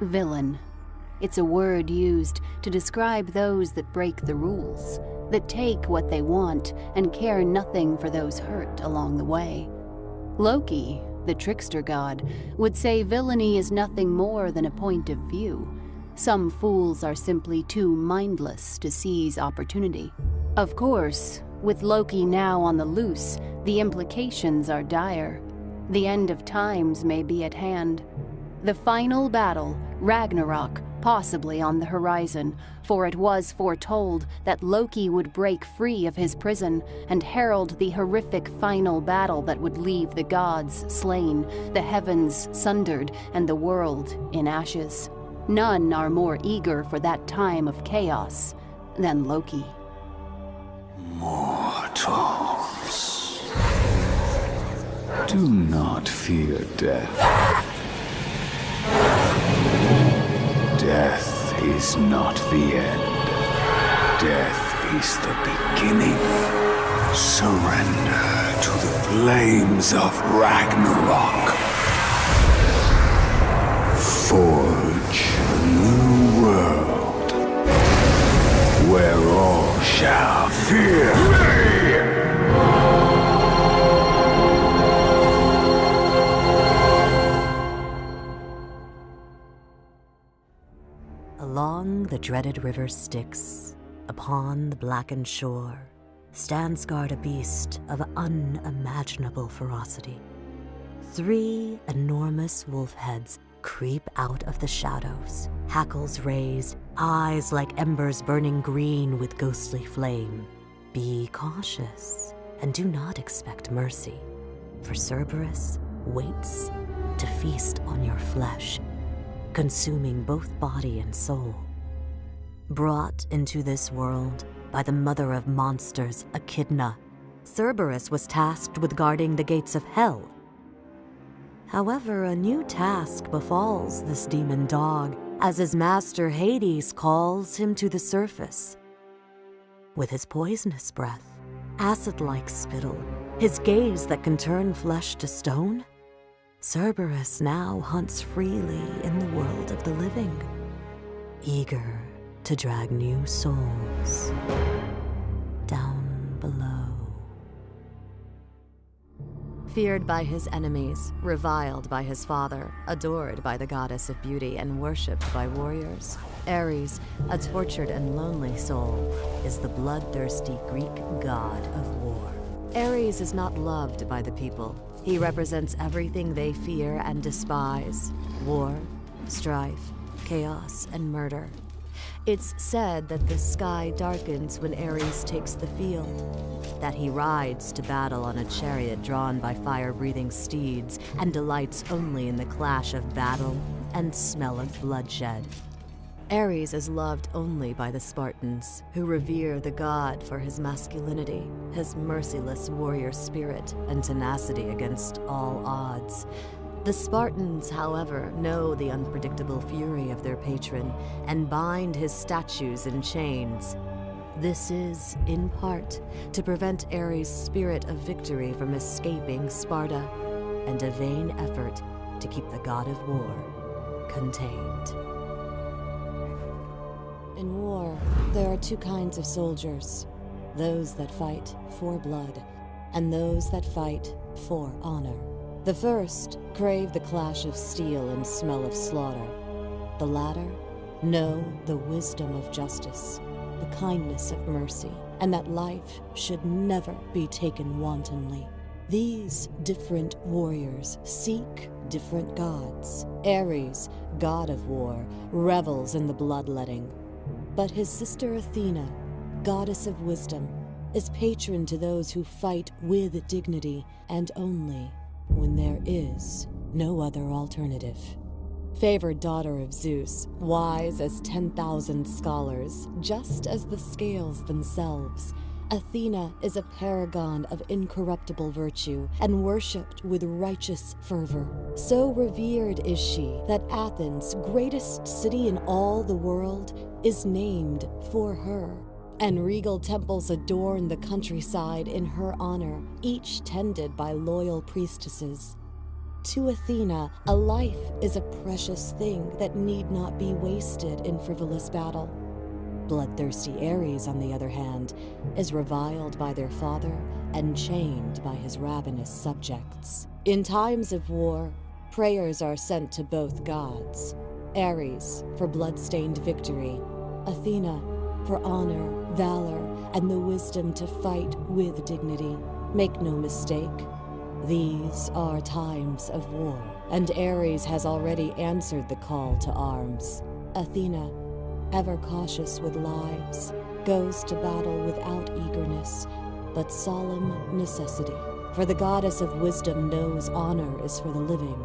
Villain. It's a word used to describe those that break the rules, that take what they want and care nothing for those hurt along the way. Loki, the trickster god, would say villainy is nothing more than a point of view. Some fools are simply too mindless to seize opportunity. Of course, with Loki now on the loose, the implications are dire. The end of times may be at hand. The final battle, Ragnarok, possibly on the horizon, for it was foretold that Loki would break free of his prison and herald the horrific final battle that would leave the gods slain, the heavens sundered, and the world in ashes. None are more eager for that time of chaos than Loki. Mortals, do not fear death. Death is not the end. Death is the beginning. Surrender to the flames of Ragnarok. Forge a new world where all shall fear me. Along the dreaded river Styx, upon the blackened shore, stands guard a beast of unimaginable ferocity. 3 enormous wolf heads creep out of the shadows, hackles raised, eyes like embers burning green with ghostly flame. Be cautious, and do not expect mercy, for Cerberus waits to feast on your flesh, consuming both body and soul. Brought into this world by the mother of monsters, Echidna, Cerberus was tasked with guarding the gates of hell. However, a new task befalls this demon dog as his master Hades calls him to the surface. With his poisonous breath, acid-like spittle, his gaze that can turn flesh to stone, Cerberus now hunts freely in the world of the living, eager to drag new souls down below. Feared by his enemies, reviled by his father, adored by the goddess of beauty, and worshipped by warriors, Ares, a tortured and lonely soul, is the bloodthirsty Greek god of war. Ares is not loved by the people. He represents everything they fear and despise: war, strife, chaos, and murder. It's said that the sky darkens when Ares takes the field, that he rides to battle on a chariot drawn by fire-breathing steeds and delights only in the clash of battle and smell of bloodshed. Ares is loved only by the Spartans, who revere the god for his masculinity, his merciless warrior spirit, and tenacity against all odds. The Spartans, however, know the unpredictable fury of their patron and bind his statues in chains. This is, in part, to prevent Ares' spirit of victory from escaping Sparta, and a vain effort to keep the god of war contained. In war, there are 2 kinds of soldiers: those that fight for blood, and those that fight for honor. The first crave the clash of steel and smell of slaughter. The latter know the wisdom of justice, the kindness of mercy, and that life should never be taken wantonly. These different warriors seek different gods. Ares, god of war, revels in the bloodletting. But his sister Athena, goddess of wisdom, is patron to those who fight with dignity, and only when there is no other alternative. Favored daughter of Zeus, wise as 10,000 scholars, just as the scales themselves, Athena is a paragon of incorruptible virtue and worshipped with righteous fervor. So revered is she that Athens, greatest city in all the world, is named for her. And regal temples adorn the countryside in her honor, each tended by loyal priestesses. to Athena, a life is a precious thing that need not be wasted in frivolous battle. Bloodthirsty Ares, on the other hand, is reviled by their father and chained by his ravenous subjects. In times of war, prayers are sent to both gods. Ares for blood-stained victory, Athena for honor, valor, and the wisdom to fight with dignity. Make no mistake, these are times of war, and Ares has already answered the call to arms. Athena, ever cautious with lives, goes to battle without eagerness, but solemn necessity. For the goddess of wisdom knows honor is for the living.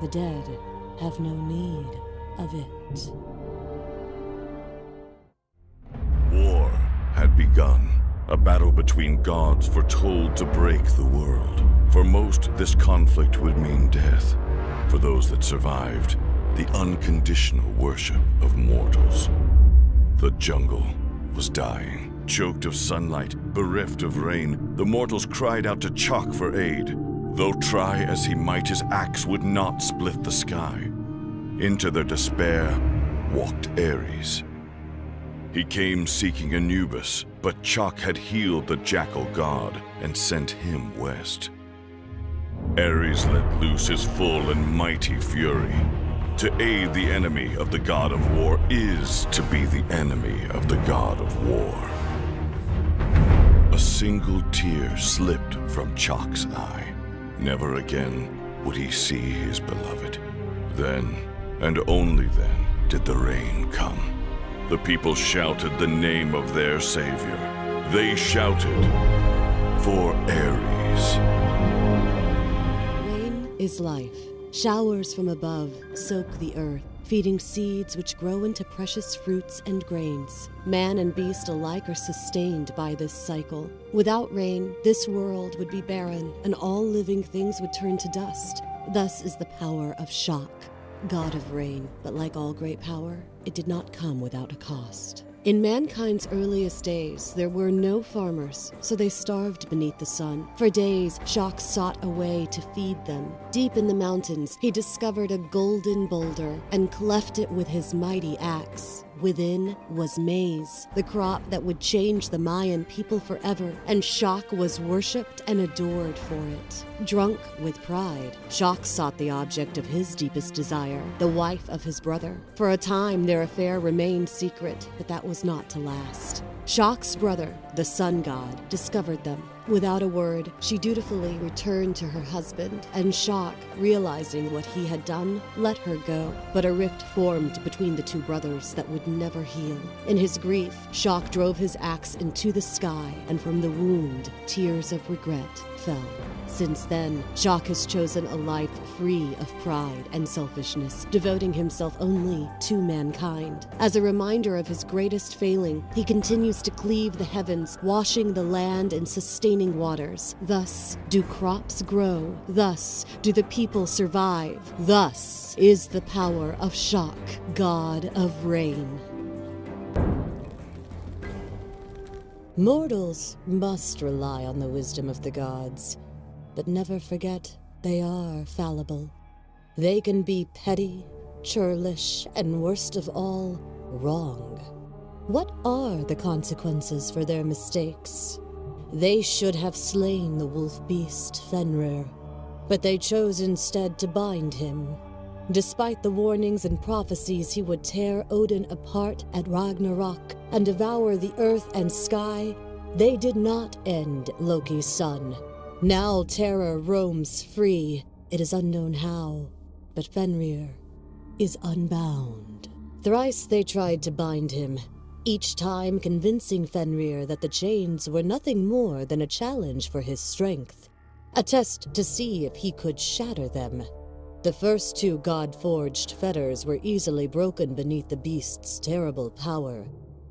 The dead have no need of it. War had begun. A battle between gods foretold to break the world. For most, this conflict would mean death. For those that survived, the unconditional worship of mortals. The jungle was dying. Choked of sunlight, bereft of rain, the mortals cried out to Chak for aid. Though try as he might, his axe would not split the sky. Into their despair walked Ares. He came seeking Anubis, but Chak had healed the jackal god and sent him west. Ares let loose his full and mighty fury. To aid the enemy of the god of war is to be the enemy of the god of war. A single tear slipped from Chak's eye. Never again would he see his beloved. Then, and only then, did the rain come. The people shouted the name of their savior. They shouted for Ares. Rain is life. Showers from above soak the earth, feeding seeds which grow into precious fruits and grains. Man and beast alike are sustained by this cycle. Without rain, this world would be barren, and all living things would turn to dust. Thus is the power of Chak, god of rain. But like all great power, it did not come without a cost. In mankind's earliest days, there were no farmers, so they starved beneath the sun. For days, Chak sought a way to feed them. Deep in the mountains, he discovered a golden boulder and cleft it with his mighty axe. Within was maize, the crop that would change the Mayan people forever, and Chak was worshipped and adored for it. Drunk with pride, Chak sought the object of his deepest desire, the wife of his brother. For a time, their affair remained secret, but that was not to last. Chak's brother, the sun god, discovered them. Without a word, she dutifully returned to her husband, and Chak, realizing what he had done, let her go. But a rift formed between the two brothers that would never heal. In his grief, Chak drove his axe into the sky, and from the wound, tears of regret fell. Since then, Chak has chosen a life free of pride and selfishness, devoting himself only to mankind. As a reminder of his greatest failing, he continues to cleave the heavens, washing the land and sustaining waters. Thus do crops grow. Thus do the people survive. Thus is the power of Chak, god of rain. Mortals must rely on the wisdom of the gods, but never forget they are fallible. They can be petty, churlish, and worst of all, wrong. What are the consequences for their mistakes? They should have slain the wolf beast Fenrir, but they chose instead to bind him. Despite the warnings and prophecies he would tear Odin apart at Ragnarok and devour the earth and sky, they did not end Loki's son. Now terror roams free. It is unknown how, but Fenrir is unbound. Thrice they tried to bind him, each time convincing Fenrir that the chains were nothing more than a challenge for his strength, a test to see if he could shatter them. The first two god-forged fetters were easily broken beneath the beast's terrible power,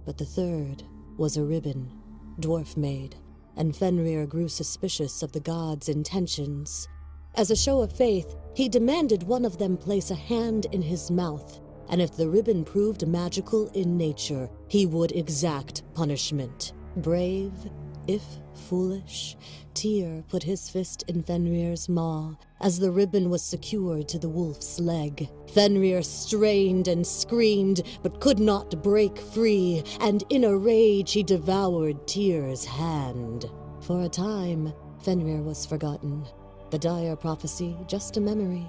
but the third was a ribbon, dwarf-made, and Fenrir grew suspicious of the god's intentions. As a show of faith, he demanded one of them place a hand in his mouth, and if the ribbon proved magical in nature, he would exact punishment. Brave If foolish, Tyr put his fist in Fenrir's maw as the ribbon was secured to the wolf's leg. Fenrir strained and screamed, but could not break free, and in a rage he devoured Tyr's hand. For a time, Fenrir was forgotten, the dire prophecy just a memory.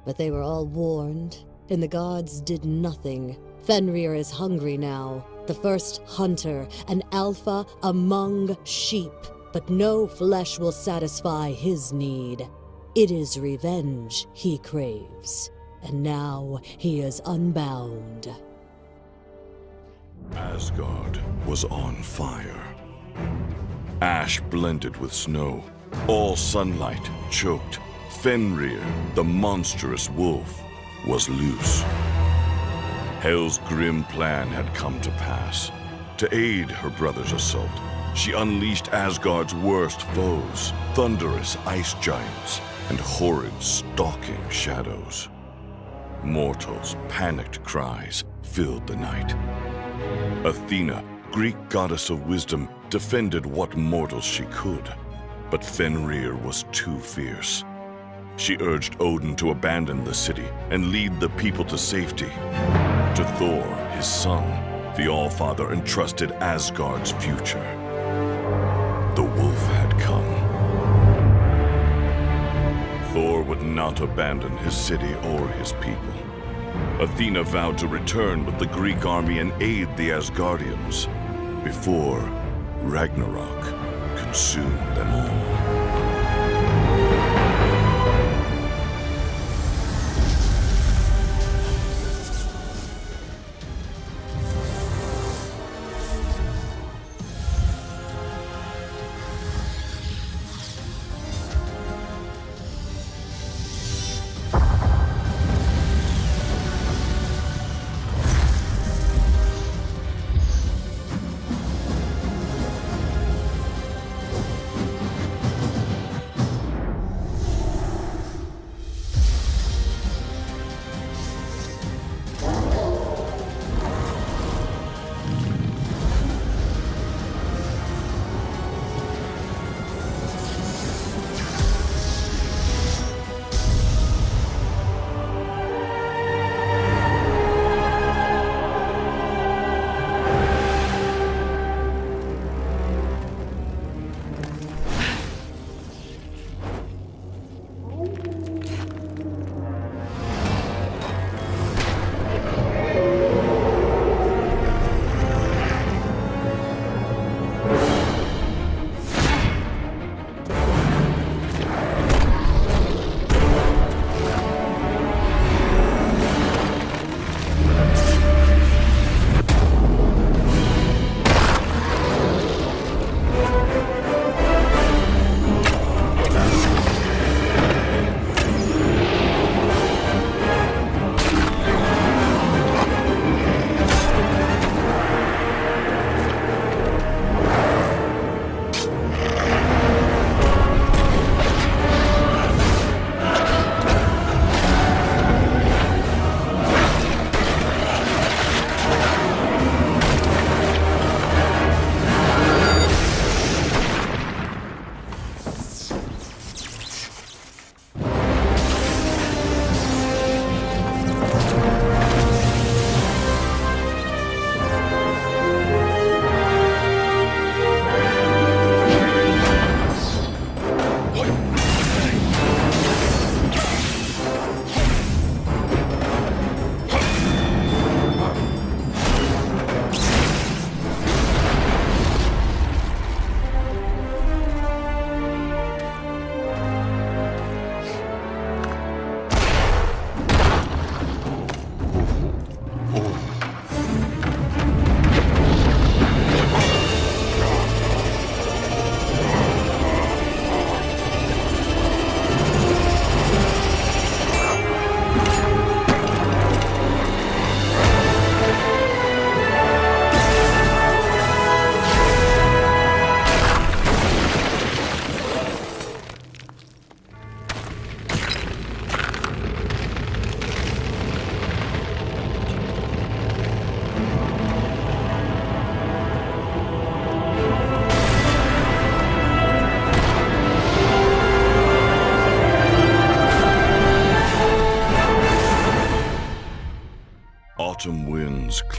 But they were all warned, and the gods did nothing. Fenrir is hungry now, the first hunter, an alpha among sheep, but no flesh will satisfy his need. It is revenge he craves, and now he is unbound. Asgard was on fire. Ash blended with snow. All sunlight choked. Fenrir, the monstrous wolf, was loose. Hel's grim plan had come to pass. To aid her brother's assault, she unleashed Asgard's worst foes, thunderous ice giants and horrid stalking shadows. Mortals' panicked cries filled the night. Athena, Greek goddess of wisdom, defended what mortals she could, but Fenrir was too fierce. She urged Odin to abandon the city and lead the people to safety. To Thor, his son, the Allfather entrusted Asgard's future. The wolf had come. Thor would not abandon his city or his people. Athena vowed to return with the Greek army and aid the Asgardians before Ragnarok consumed them all.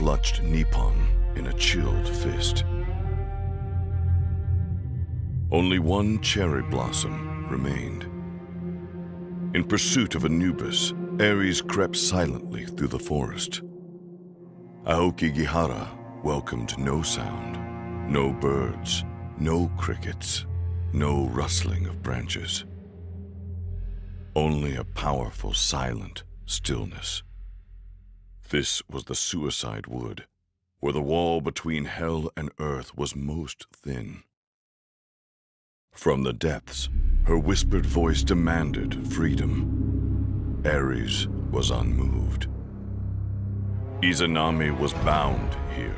clutched Nippon in a chilled fist. Only one cherry blossom remained. In pursuit of Anubis, Ares crept silently through the forest. Aokigahara welcomed no sound, no birds, no crickets, no rustling of branches. Only a powerful, silent stillness. This was the suicide wood, where the wall between hell and earth was most thin. From the depths, her whispered voice demanded freedom. Ares was unmoved. Izanami was bound here.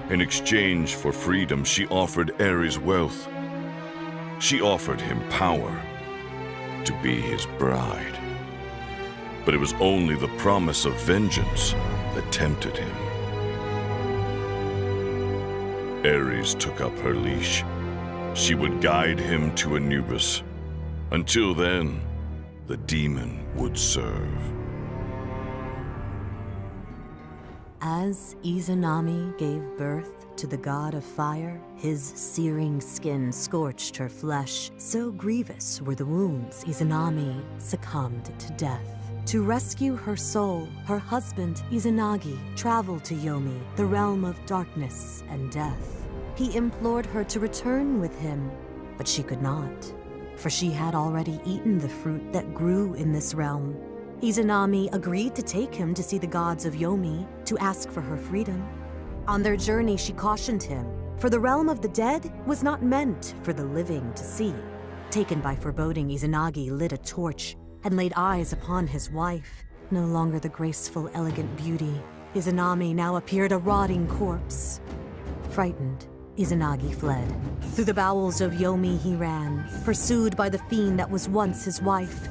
In exchange for freedom, she offered Ares wealth. She offered him power to be his bride. But it was only the promise of vengeance that tempted him. Ares took up her leash. She would guide him to Anubis. Until then, the demon would serve. As Izanami gave birth to the god of fire, his searing skin scorched her flesh. So grievous were the wounds, Izanami succumbed to death. To rescue her soul, her husband, Izanagi, traveled to Yomi, the realm of darkness and death. He implored her to return with him, but she could not, for she had already eaten the fruit that grew in this realm. Izanami agreed to take him to see the gods of Yomi, to ask for her freedom. On their journey, she cautioned him, for the realm of the dead was not meant for the living to see. Taken by foreboding, Izanagi lit a torch and laid eyes upon his wife. No longer the graceful, elegant beauty, Izanami now appeared a rotting corpse. Frightened, Izanagi fled. Through the bowels of Yomi he ran, pursued by the fiend that was once his wife.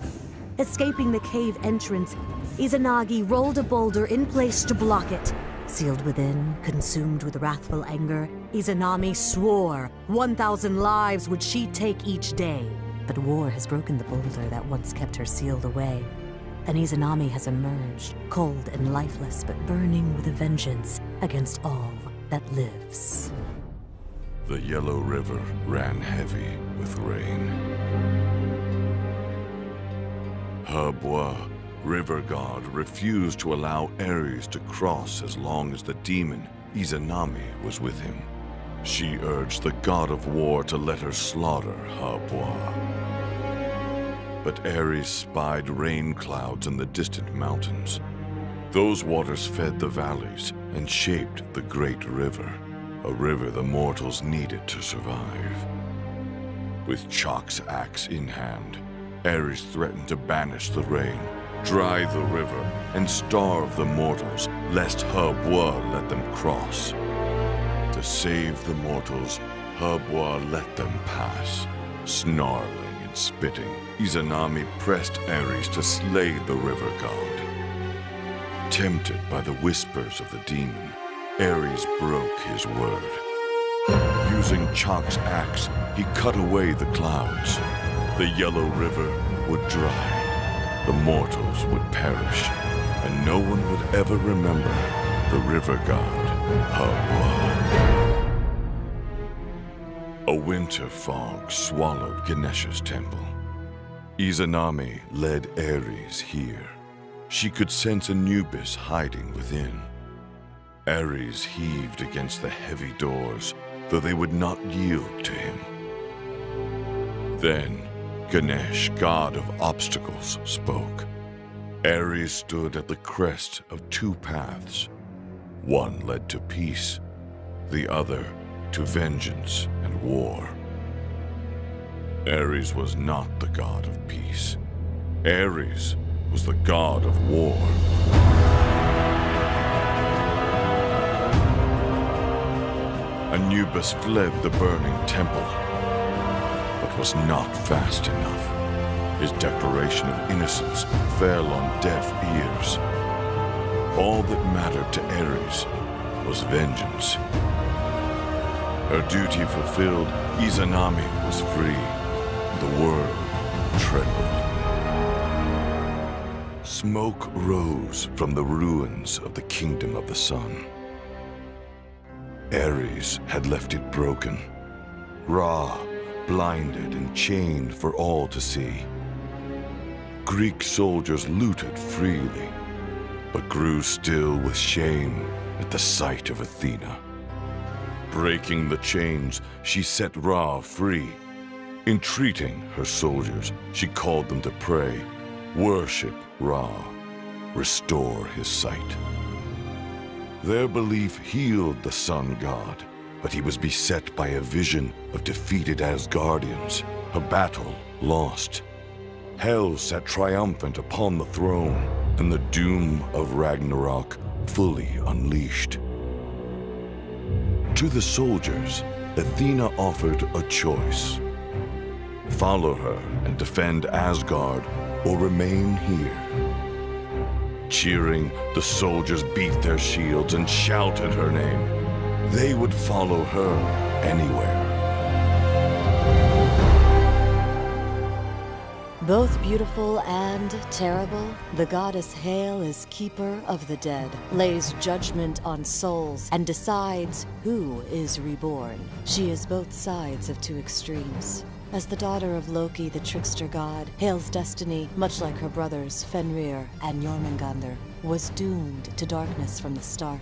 Escaping the cave entrance, Izanagi rolled a boulder in place to block it. Sealed within, consumed with wrathful anger, Izanami swore 1,000 lives would she take each day. But war has broken the boulder that once kept her sealed away. And Izanami has emerged, cold and lifeless, but burning with a vengeance against all that lives. The yellow river ran heavy with rain. Herbois, river god, refused to allow Ares to cross as long as the demon Izanami was with him. She urged the god of war to let her slaughter Herbois. But Ares spied rain clouds in the distant mountains. Those waters fed the valleys and shaped the great river, a river the mortals needed to survive. With Chalk's axe in hand, Ares threatened to banish the rain, dry the river, and starve the mortals, lest Herbois let them cross. To save the mortals, Herbois let them pass. Snarling and spitting, Izanami pressed Ares to slay the river god. Tempted by the whispers of the demon, Ares broke his word. Using Chalk's axe, he cut away the clouds. The yellow river would dry, the mortals would perish, and no one would ever remember the river god, Herbois. A winter fog swallowed Ganesha's temple. Izanami led Ares here. She could sense Anubis hiding within. Ares heaved against the heavy doors, though they would not yield to him. Then, Ganesh, god of obstacles, spoke. Ares stood at the crest of two paths. One led to peace, the other to vengeance and war. Ares was not the god of peace. Ares was the god of war. Anubis fled the burning temple, but was not fast enough. His declaration of innocence fell on deaf ears. All that mattered to Ares was vengeance. Her duty fulfilled, Izanami was free. The world trembled. Smoke rose from the ruins of the Kingdom of the Sun. Ares had left it broken, Ra blinded and chained for all to see. Greek soldiers looted freely, but grew still with shame at the sight of Athena. Breaking the chains, she set Ra free. Entreating her soldiers, she called them to pray, worship Ra, restore his sight. Their belief healed the sun god, but he was beset by a vision of defeated Asgardians, a battle lost. Hel sat triumphant upon the throne, and the doom of Ragnarok fully unleashed. To the soldiers, Athena offered a choice. Follow her and defend Asgard, or remain here. Cheering, the soldiers beat their shields and shouted her name. They would follow her anywhere. Both beautiful and terrible, the goddess Hel is keeper of the dead, lays judgment on souls, and decides who is reborn. She is both sides of two extremes. As the daughter of Loki, the trickster god, Hel's destiny, much like her brothers Fenrir and Jormungandr, was doomed to darkness from the start.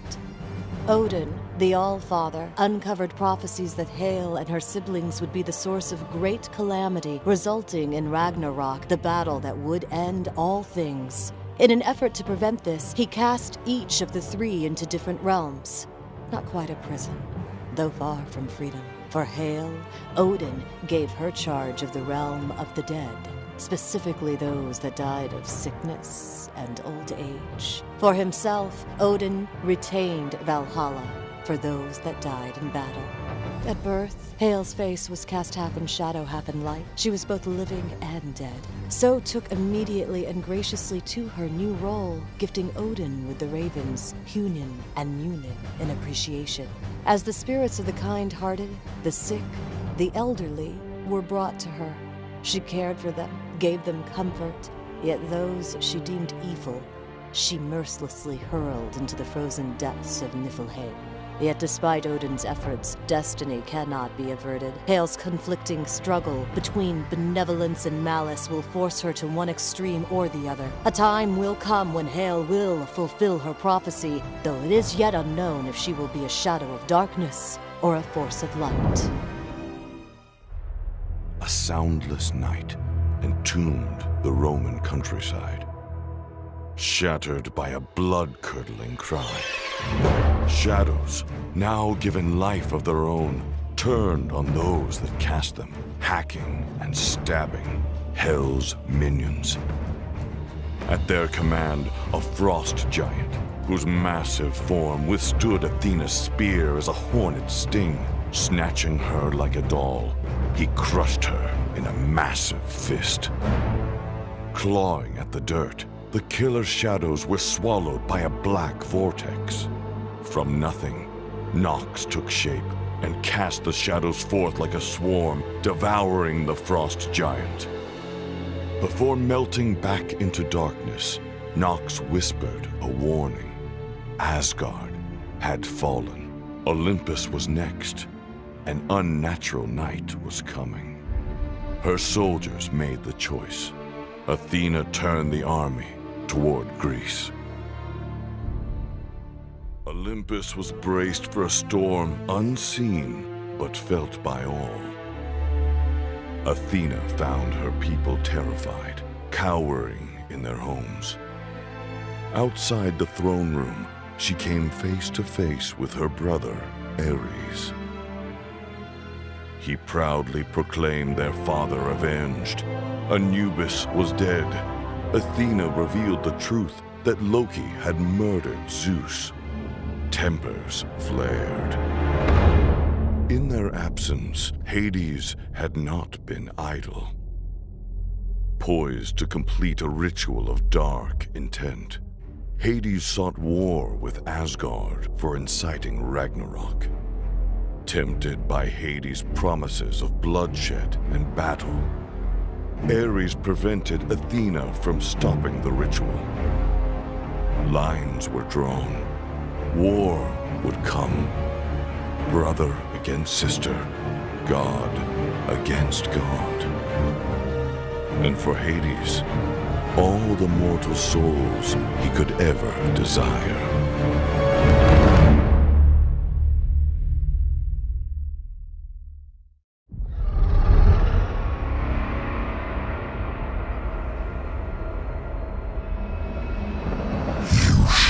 Odin, the All-Father, uncovered prophecies that Hel and her siblings would be the source of great calamity, resulting in Ragnarok, the battle that would end all things. In an effort to prevent this, he cast each of the three into different realms. Not quite a prison, though far from freedom. For Hel, Odin gave her charge of the realm of the dead, specifically those that died of sickness and old age. For himself, Odin retained Valhalla for those that died in battle. At birth, Hel's face was cast half in shadow, half in light. She was both living and dead. So took immediately and graciously to her new role, gifting Odin with the ravens, Hunin and Munin, in appreciation. As the spirits of the kind-hearted, the sick, the elderly were brought to her. She cared for them, gave them comfort, yet those she deemed evil, she mercilessly hurled into the frozen depths of Niflheim. Yet despite Odin's efforts, destiny cannot be averted. Hel's conflicting struggle between benevolence and malice will force her to one extreme or the other. A time will come when Hel will fulfill her prophecy, though it is yet unknown if she will be a shadow of darkness or a force of light. A soundless night entombed the Roman countryside, shattered by a blood-curdling cry. Shadows, now given life of their own, turned on those that cast them, hacking and stabbing Hel's minions. At their command, a frost giant, whose massive form withstood Athena's spear as a hornet's sting, snatching her like a doll, he crushed her in a massive fist. Clawing at the dirt, the killer shadows were swallowed by a black vortex. From nothing, Nox took shape and cast the shadows forth like a swarm, devouring the frost giant. Before melting back into darkness, Nox whispered a warning. Asgard had fallen. Olympus was next. An unnatural night was coming. Her soldiers made the choice. Athena turned the army toward Greece. Olympus was braced for a storm unseen but felt by all. Athena found her people terrified, cowering in their homes. Outside the throne room, she came face to face with her brother, Ares. He proudly proclaimed their father avenged. Anubis was dead. Athena revealed the truth that Loki had murdered Zeus. Tempers flared. In their absence, Hades had not been idle. Poised to complete a ritual of dark intent, Hades sought war with Asgard for inciting Ragnarok. Tempted by Hades' promises of bloodshed and battle, Ares prevented Athena from stopping the ritual. Lines were drawn. War would come. Brother against sister. God against God. And for Hades, all the mortal souls he could ever desire.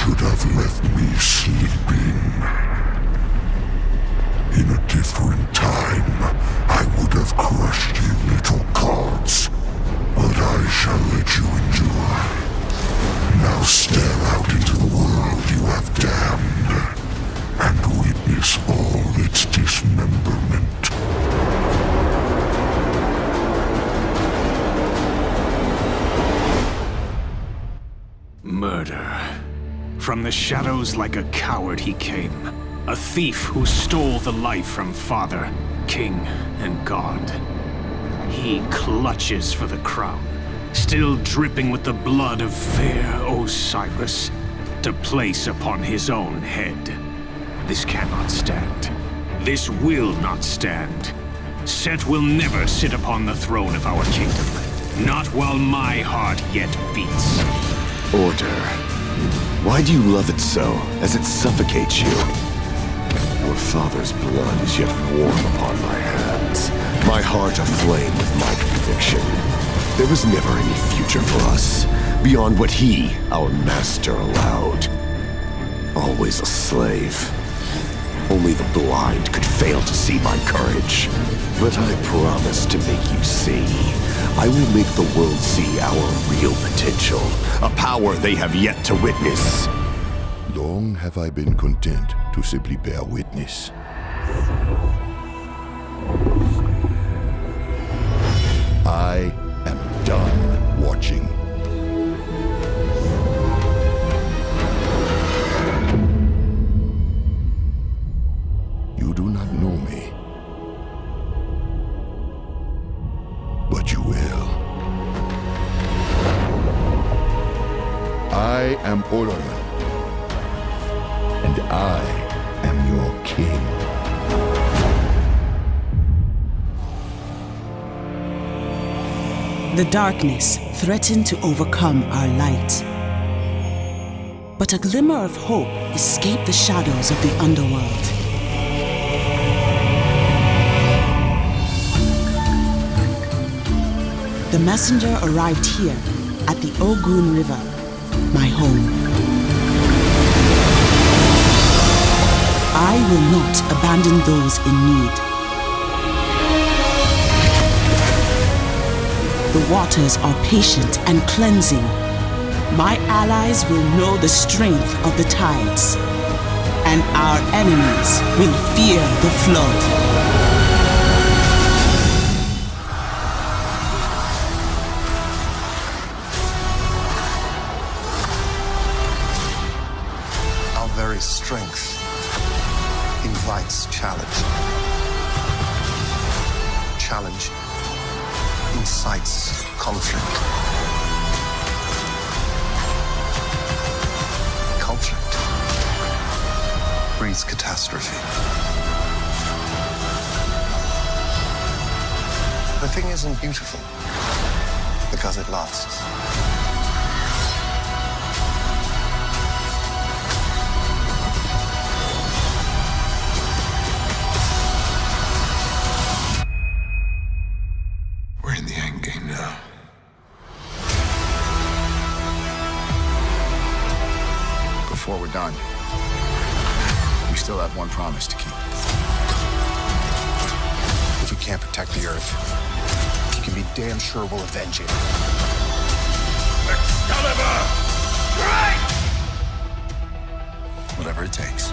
Should have left me sleeping. In a different time, I would have crushed you little gods. But I shall let you endure. Now stare out into the world you have damned, and witness all its dismemberment. Murder. From the shadows like a coward he came. A thief who stole the life from Father, King, and God. He clutches for the crown, still dripping with the blood of fair Osiris, to place upon his own head. This cannot stand. This will not stand. Set will never sit upon the throne of our kingdom. Not while my heart yet beats. Order. Why do you love it so, as it suffocates you? Your father's blood is yet warm upon my hands, my heart aflame with my conviction. There was never any future for us, beyond what he, our master, allowed. Always a slave. Only the blind could fail to see my courage. But I promise to make you see. I will make the world see our real potential, a power they have yet to witness. Long have I been content to simply bear witness. I am done watching. You do not know me, but you will. I am Olaran, and I am your king. The darkness threatened to overcome our light. But a glimmer of hope escaped the shadows of the underworld. The messenger arrived here at the Ogun River, my home. I will not abandon those in need. The waters are patient and cleansing. My allies will know the strength of the tides, and our enemies will fear the flood. Very strength invites challenge. Challenge incites conflict. Conflict breeds catastrophe. The thing isn't beautiful because it lasts. Before we're done, we still have one promise to keep. If you can't protect the Earth, you can be damn sure we'll avenge it. Whatever it takes.